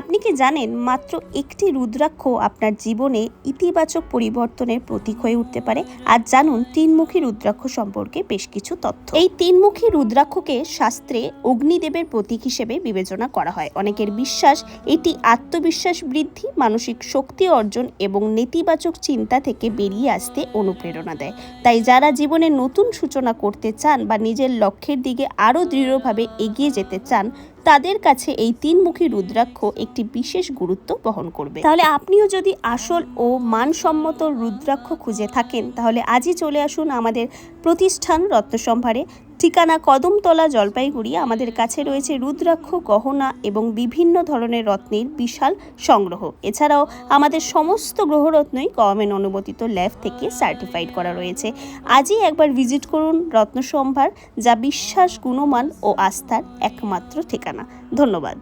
আপনি কি জানেন মাত্র একটি রুদ্রাক্ষ আপনার জীবনে ইতিবাচক পরিবর্তনের প্রতীক হয়ে উঠতে পারে? আজ জানুন তিনমুখী রুদ্রাক্ষ সম্পর্কে বেশ কিছু তথ্য। এই তিনমুখী রুদ্রাক্ষকে শাস্ত্রে অগ্নিদেবের প্রতীক হিসেবে বিবেচনা করা হয়। অনেকের বিশ্বাস এটি আত্মবিশ্বাস বৃদ্ধি, মানসিক শক্তি অর্জন এবং নেতিবাচক চিন্তা থেকে বেরিয়ে আসতে অনুপ্রেরণা দেয়। তাই যারা জীবনে নতুন সূচনা করতে চান বা নিজের লক্ষ্যের দিকে আরও দৃঢ়ভাবে এগিয়ে যেতে চান, তাদের কাছে এই তিনমুখী রুদ্রাক্ষ একটি বিশেষ গুরুত্ব বহন করবে। তাহলে আপনিও যদি আসল ও মানসম্মত রুদ্রাক্ষ খুঁজে থাকেন, তাহলে আজই চলে আসুন আমাদের প্রতিষ্ঠান রত্নসম্ভারে। ঠিকানা কদমতলা, জলপাইগুড়ি। আমাদের কাছে রয়েছে রুদ্রাক্ষ, গহনা এবং বিভিন্ন ধরনের রত্নের বিশাল সংগ্রহ। এছাড়াও আমাদের সমস্ত গ্রহরত্নই গভর্নমেন্ট অনুমোদিত ল্যাব থেকে সার্টিফাইড করা রয়েছে। আজই একবার ভিজিট করুন রত্নসম্ভার, যা বিশ্বাস, গুণমান ও আস্থার একমাত্র ঠিকানা। ধন্যবাদ।